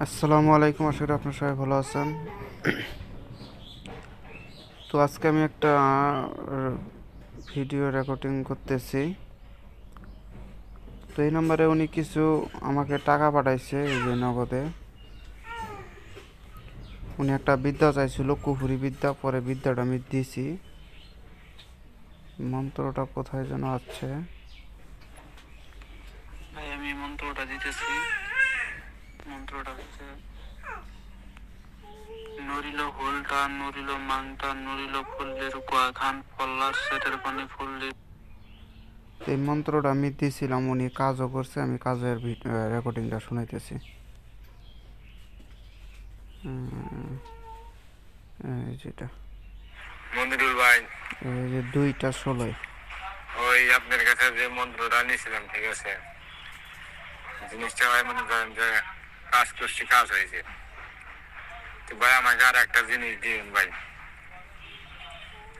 আসসালামু আলাইকুম, আশা করি আপনার সবাই ভালো আছেন। তো আজকে আমি একটা ভিডিও রেকর্ডিং করতেছি। তো এই নম্বরে উনি কিছু আমাকে টাকা পাঠাইছে, এই যে নগদে। উনি একটা বিদ্যা চাইছিল, কুফুরি বিদ্যা। পরে বিদ্যাটা আমি দিছি। মন্ত্রটা কোথায় যেন আছে, ভাই আমি মন্ত্রটা দিতেছি। মন্ত্রটা হচ্ছে নরিল হোলটা নরিল মাংটা নরিল ফুললের কুয়া খান পল্লার সেটের পানি ফুললে। এই মন্ত্রটা আমি দিয়েছিলাম, উনি কাজও করছে। আমি কাজের রেকর্ডিংটা শুনাইতেছি। যেটা মনিরুল ভাই, এই যে 2টা 16। ওই আপনার কাছে যে মন্ত্রটা নিয়েছিলাম, ঠিক আছে, জিনিসটা ভাই মনে করেন যে কাজ করছি, কাজ হয়েছে। তো ভাই আমাকে আর একটা জিনিস দিন ভাই,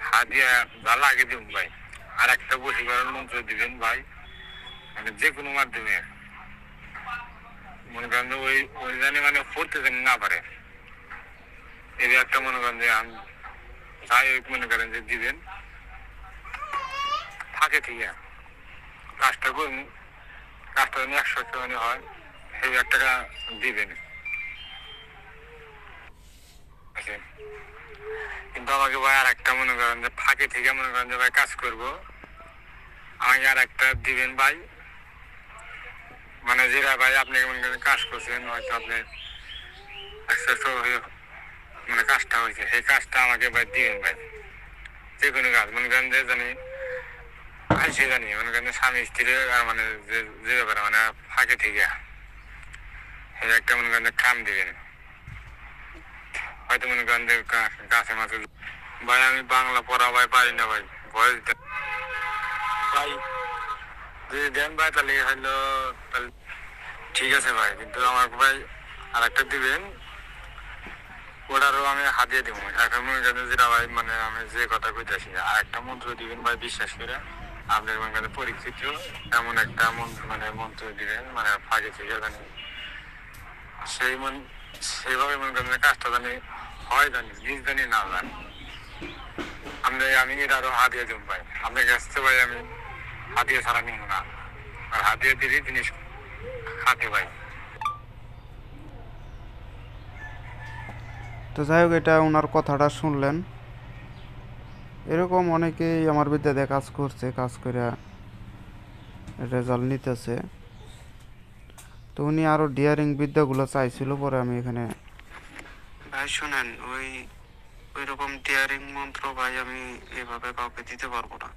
হাত দিয়ে যা লাগিয়ে দিন ভাই। আর একটা বশীকরণ মন্ত্র দিবেন ভাই, মানে যে কোনো মাধ্যমে মনে করেন যে ওই ওই জানি মানে পড়তে জানি না পারে। এই একটা মনে করেন যে আমি যাই মনে করেন যে দিবেন, থাকে ঠিক আছে, কাজটা করুন, কাজটা যেন 100 মানে হয়, সেই একটা দিবেন। কিন্তু আমাকে ভাই আর একটা মনে করেন যে ফাঁকে থেকে মনে করেন যে ভাই কাজ করবো, আমাকে আর একটা দিবেন ভাই। মানে যেটা ভাই আপনি মনে করেন কাজ করছেন, হয়তো আপনি মানে কাজটা হয়েছে, সেই কাজটা আমাকে ভাই দিবেন ভাই। যে কোনো কাজ মনে করেন যে জানি আইসে জানি মনে করেন স্বামী স্ত্রী আর মানে যে ব্যাপারে মানে ফাঁকে থেকে সেই একটা মনে করেন কাম দিবেন। হয়তো মনে করেন যে গাছে মাছ। ভাই আমি বাংলা পড়া ভাই পারি না ভাই, ভয়েস ভাই যদি দেন ভাই তাহলে হইলো, তাহলে ঠিক আছে ভাই। কিন্তু আমার ভাই আর একটা দিবেন, ওটারও আমি হাতিয়ে দিব। এখন মনে করেন যেটা ভাই মানে আমি যে কথা কইতেছি, আর একটা মন্ত্র দিবেন ভাই, বিশ্বাস করে আপনার মনে করেন পরিচিত এমন একটা মন্ত্র মানে মন্ত্র দিবেন, মানে ফাঁকে থেকে জানি সেই সেইভাবে মনে করেন কাজটা জানি হয়, জানি নিজ জানি না জানি। আমি এটা আরো হাতিয়ে দিব ভাই আপনার কাছ থেকে ভাই। আমি হাতিয়ে ছাড়া নিব না, আর হাতিয়ে দিলে জিনিস হাতে ভাই। তো যাই হোক, এটা ওনার কথাটা শুনলেন। এরকম অনেকেই আমার বিদ্যাতে কাজ করছে, কাজ করে রেজাল্ট নিতেছে। তো উনি আরও ডিয়ারিং বিদ্যাগুলো চাইছিল, পরে আমি এখানে। ভাই শুনেন, ওই রকম ডিয়ারিং মন্ত্র ভাই আমি এভাবে কাউকে দিতে পারবো না।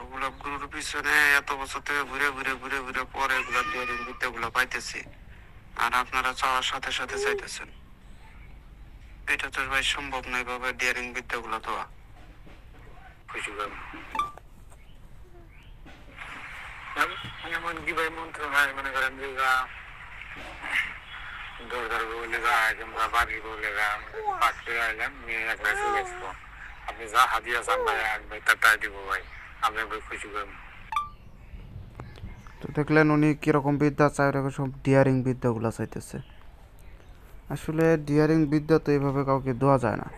ওগুলো গুরুর পিছনে এত বছর থেকে ঘুরে ঘুরে ঘুরে ঘুরে পরে এগুলো ডিয়ারিং বিদ্যাগুলো পাইতেছি, আর আপনারা চাওয়ার সাথে সাথে চাইতেছেন। এটা তো ভাই সম্ভব নয় ভাবে ডিয়ারিং বিদ্যাগুলো দেওয়া। খুশি ভাই এমন কি ভাই মন্ত্র ভাই মনে করেন যে দরকার বলে যা কিংবা বাড়ি বলে যা পাঠ করে আইলাম নিয়ে একবার চলে আসবো। আপনি যা হাদিয়া চান ভাই ভাই তাই দিব ভাই, আপনি ভাই খুশি করবেন। তো দেখলেন উনি কিরকম বিদ্যা চাই, ওরকম সব ডিয়ারিং বিদ্যাগুলো চাইতেছে। আসলে ডিয়ারিং বিদ্যা তো এইভাবে কাউকে দেওয়া যায় না।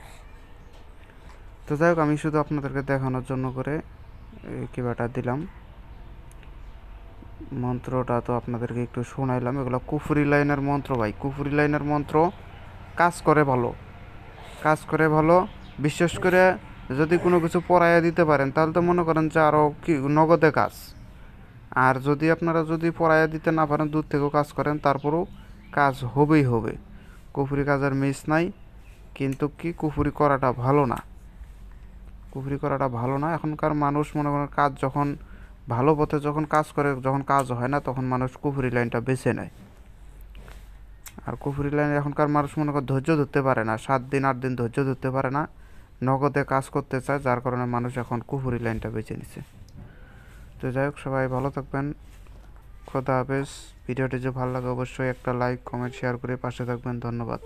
তো যাই হোক, আমি শুধু আপনাদেরকে দেখানোর জন্য করে কিবাটা দিলাম। মন্ত্রটা তো আপনাদেরকে একটু শোনাইলাম। এগুলো কুফরি লাইনের মন্ত্র ভাই, কুফরি লাইনের মন্ত্র। কাজ করে ভালো, কাজ করে ভালো। বিশেষ করে যদি কোনো কিছু পড়াইয়া দিতে পারেন, তাহলে তো মনে করেন যে আরও কি নগদে কাজ। আর যদি আপনারা যদি পড়াইয়া দিতে না পারেন, দূর থেকেও কাজ করেন, তারপরেও কাজ হবেই হবে। কুফরি কাজের মিস নাই। কিন্তু কি কুফরি করাটা ভালো না, কুফরি করাটা ভালো না। এখনকার মানুষ মনে করেন কাজ যখন ভালো পথে যখন কাজ করে, যখন কাজ হয় না, তখন মানুষ কুফরি লাইনটা বেছে নেয়। আর কুফরি লাইনে এখনকার মানুষ মনে করে ধৈর্য ধরতে পারে না, 7 দিন 8 দিন ধৈর্য ধরতে পারে না, নগদে কাজ করতে চায়, যার কারণে মানুষ এখন কুফরি লাইনটা বেছে নিছে। তো যাই হোক, সবাই ভালো থাকবেন। খোদা হাফেজ। ভিডিওটি যদি ভালো লাগে অবশ্যই একটা লাইক কমেন্ট শেয়ার করে পাশে থাকবেন। ধন্যবাদ।